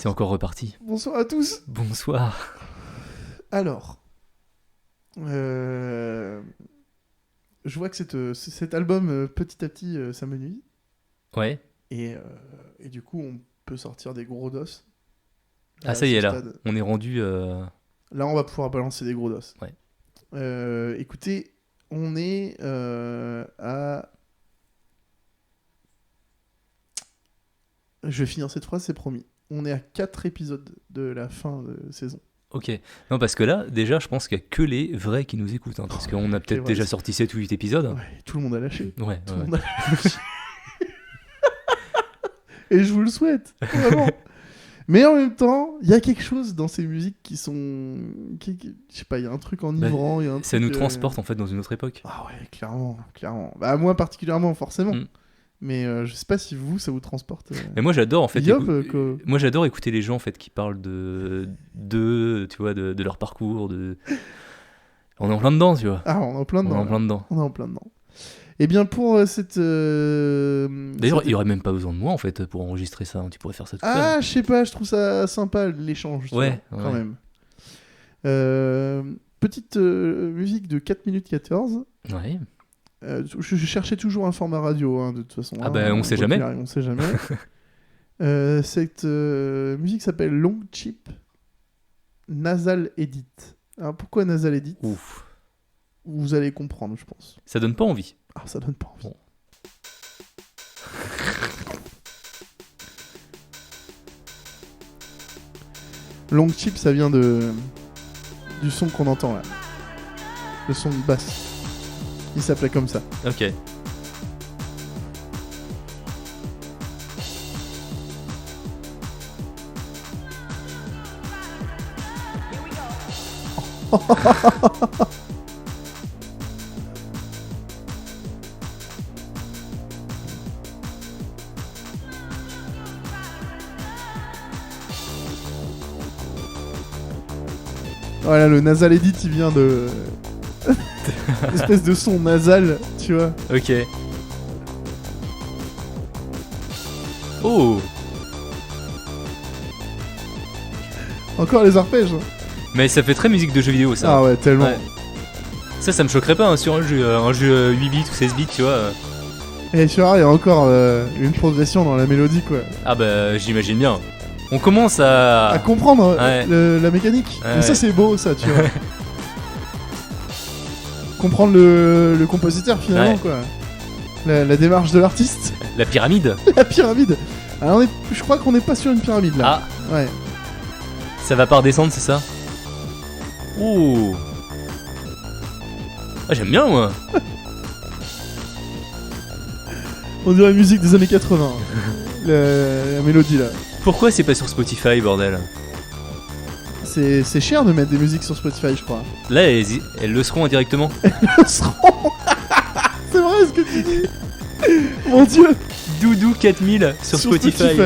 C'est encore reparti. Bonsoir à tous. Bonsoir. Alors, je vois que cet album, petit à petit, ça me nuit. Ouais. Et du coup, on peut sortir des gros dos. Ah, ça y est, là. On est rendu... Là, on va pouvoir balancer des gros dos. Ouais. Écoutez, on est à... Je vais finir cette phrase, c'est promis. On est à 4 épisodes de la fin de saison. Ok. Non, parce que là, déjà, je pense qu'il n'y a que les vrais qui nous écoutent. Hein, parce qu'on a peut-être déjà sorti 7 ou 8 épisodes. Ouais, tout le monde a lâché. Ouais. Tout le monde a lâché. Et je vous le souhaite, vraiment. Mais en même temps, il y a quelque chose dans ces musiques qui sont... je sais pas, il y a un truc enivrant. Ça nous transporte en fait dans une autre époque. Ah ouais, clairement. Bah, moi particulièrement, forcément. Mm. Mais je sais pas si ça vous transporte. Mais moi j'adore en fait. Yop, moi j'adore écouter les gens en fait qui parlent tu vois, de leur parcours. On est en plein dedans, tu vois. Ah, on est en plein dedans. On est en plein dedans. Et bien pour cette... D'ailleurs, il n'y aurait même pas besoin de moi en fait pour enregistrer ça. Tu pourrais faire ça tout seul. Ah, je sais pas, je trouve ça sympa l'échange. Ouais, quand même. Petite musique de 4 minutes 14. Ouais. Je cherchais toujours un format radio, hein, de toute façon. Ah bah on sait jamais. On sait jamais. Cette musique s'appelle Long Chip Nasal Edit. Alors pourquoi Nasal Edit ? Ouf. Vous allez comprendre, je pense. Ça donne pas envie. Ah, ça donne pas envie. Bon. Long Chip, ça vient du son qu'on entend là. Le son de basse. Il s'appelait comme ça. Ok. Voilà, le nasal edit, il vient de... Une espèce de son nasal, tu vois. Ok. Oh. Encore les arpèges. Mais ça fait très musique de jeu vidéo ça. Ah ouais, tellement. Ouais. Ça me choquerait pas hein, sur un jeu 8 bits ou 16 bits, tu vois. Et tu vois, il y a encore une progression dans la mélodie, quoi. Ah bah j'imagine bien. On commence à comprendre ouais. la mécanique. Ouais, mais ça, c'est beau, ça, tu vois. Comprendre le compositeur, finalement, quoi. La démarche de l'artiste. La pyramide. La pyramide. Alors, je crois qu'on n'est pas sur une pyramide, là. Ah. Ouais. Ça va pas redescendre, c'est ça ? Ouh. Ah, j'aime bien, moi. On dirait la musique des années 80. la mélodie, là. Pourquoi c'est pas sur Spotify, bordel ? C'est cher de mettre des musiques sur Spotify, je crois. Là, elles le seront indirectement. Elles le seront. C'est vrai ce que tu dis. Mon dieu. Doudou 4000 sur Spotify.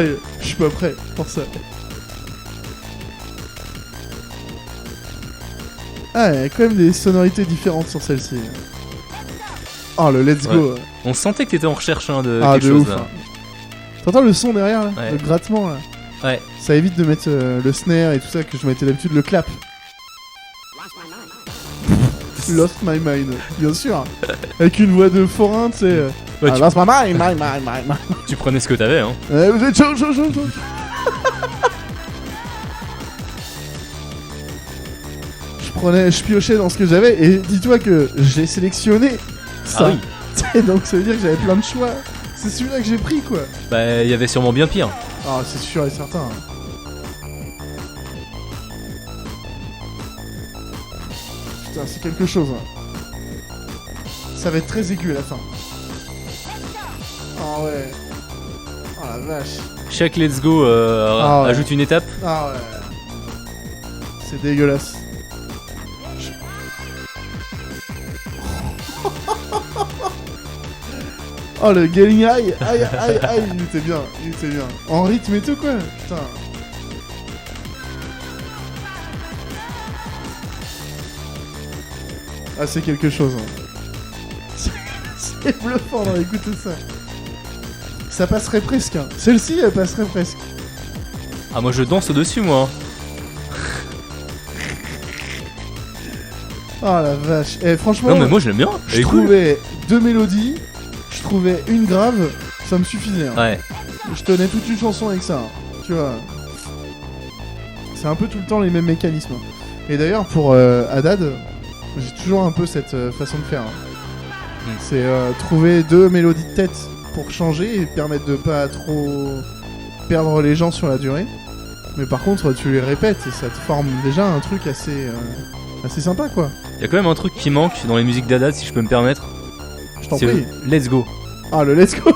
Je suis pas prêt pour ça. Ah, il y a quand même des sonorités différentes sur celle-ci. Oh, le let's go. Ouais. On sentait que t'étais en recherche de quelque chose ouf, là. Hein. T'entends le son derrière là, ouais. Le grattement là. Ouais. Ça évite de mettre le snare et tout ça que je mettais d'habitude, le clap. Lost my mind, bien sûr. Avec une voix de forain, tu sais. Ouais, Lost my mind. Tu prenais ce que t'avais, hein. Vous êtes chaud. Je piochais dans ce que j'avais et dis-toi que j'ai sélectionné ça. Ah oui. Donc ça veut dire que j'avais plein de choix. C'est celui-là que j'ai pris, quoi. Bah, il y avait sûrement bien pire. Ah, c'est sûr et certain. Putain, c'est quelque chose. Ça va être très aigu à la fin. Ah ouais. Oh la vache. Chaque let's go ouais. ajoute une étape. Ah ouais. C'est dégueulasse. Oh le getting high, aïe, il était bien. En rythme et tout, quoi, putain. Ah, c'est quelque chose. Hein. C'est bluffant d'écouter ça. Ça passerait presque. Hein. Celle-ci, elle passerait presque. Ah, moi je danse au-dessus, moi. Oh la vache. Eh, franchement, Non, mais moi je l'aime bien. je Elle est cool. trouvais 2 mélodies, je trouvais une grave, ça me suffisait. Hein. Ouais. Je tenais toute une chanson avec ça. Hein. Tu vois. C'est un peu tout le temps les mêmes mécanismes. Et d'ailleurs, pour Haddad, j'ai toujours un peu cette façon de faire. Hein. C'est trouver 2 mélodies de tête pour changer et permettre de pas trop perdre les gens sur la durée. Mais par contre, tu les répètes et ça te forme déjà un truc assez sympa, quoi. Il y a quand même un truc qui manque dans les musiques d'Haddad, si je peux me permettre. Je t'en C'est prie. le Let's Go. Ah, le Let's Go.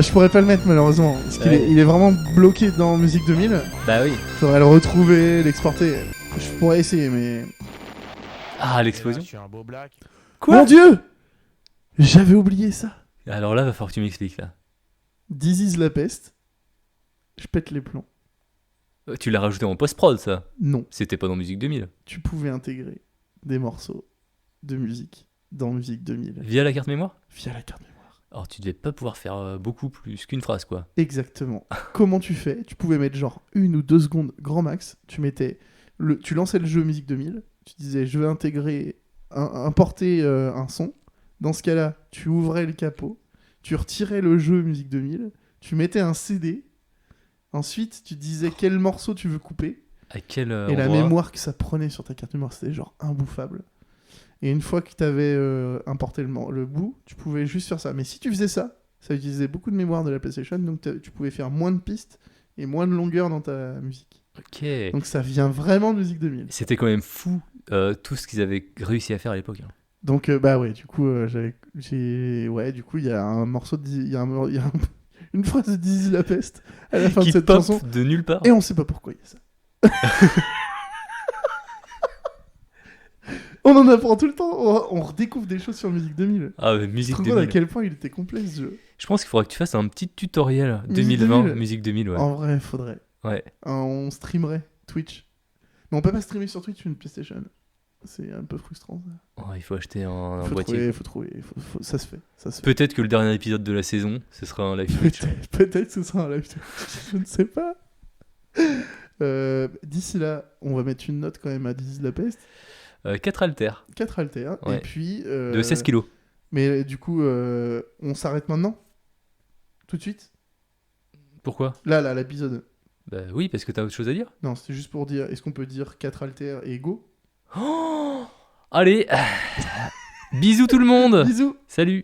Je pourrais pas le mettre malheureusement, parce qu'il Ouais. il est vraiment bloqué dans Musique 2000. Bah oui. Faudrait le retrouver, l'exporter. Je pourrais essayer, mais... Ah, l'explosion. Je suis un beau black. Mon Dieu, j'avais oublié ça. Alors là, va falloir que tu m'expliques là. This is la peste. Je pète les plombs. Tu l'as rajouté en post-prod, ça. Non, C'était pas dans Musique 2000. tu pouvais intégrer des morceaux de musique dans Musique 2000 Via la carte mémoire. via la carte mémoire. Alors tu devais pas pouvoir faire beaucoup plus qu'une phrase, quoi. Exactement. Comment tu fais? Tu pouvais mettre genre 1 ou 2 secondes grand max. Tu lançais le jeu Musique 2000. Tu disais je vais intégrer, importer un son. Dans ce cas-là, tu ouvrais le capot. Tu retirais le jeu Musique 2000. Tu mettais un CD. Ensuite, tu disais quel morceau tu veux couper. À quel Et la endroit mémoire que ça prenait sur ta carte mémoire, c'était genre imbouffable. Et une fois que tu avais importé le bout, tu pouvais juste faire ça. Mais si tu faisais ça, ça utilisait beaucoup de mémoire de la PlayStation, donc tu pouvais faire moins de pistes et moins de longueur dans ta musique. Ok. Donc ça vient vraiment de Musique 2000. C'était quand même fou tout ce qu'ils avaient réussi à faire à l'époque. Hein. Donc bah ouais, du coup, du coup, il y a un morceau il y a une phrase de Dizzy la peste à la fin de Qui cette pop chanson. de nulle part. Et on sait pas pourquoi il y a ça. On en apprend tout le temps, on redécouvre des choses sur Musique 2000. Ah, mais Tu Musique te rends compte à 2000. quel point il était complet ce jeu. Je pense qu'il faudrait que tu fasses un petit tutoriel Musique 2020, 2000. Musique 2000, ouais. En vrai, faudrait. Ouais. On streamerait Twitch. Mais on peut pas streamer sur Twitch une PlayStation. C'est un peu frustrant. Ça. Oh, il faut acheter un Faut boîtier. trouver. Ça se fait. Peut-être que le dernier épisode de la saison, ce sera un live Twitch. Peut-être ce sera un live Twitch. Je ne sais pas. D'ici là, on va mettre une note quand même à Dizzy la peste. 4 haltères 4 haltères. Ouais. Et puis. de 16 kilos. Mais du coup, on s'arrête maintenant? Tout de suite? Pourquoi? Là, l'épisode. Bah oui, parce que t'as autre chose à dire. Non, c'était juste pour dire, est-ce qu'on peut dire 4 haltères et go? Oh Allez Bisous tout le monde. Bisous! Salut.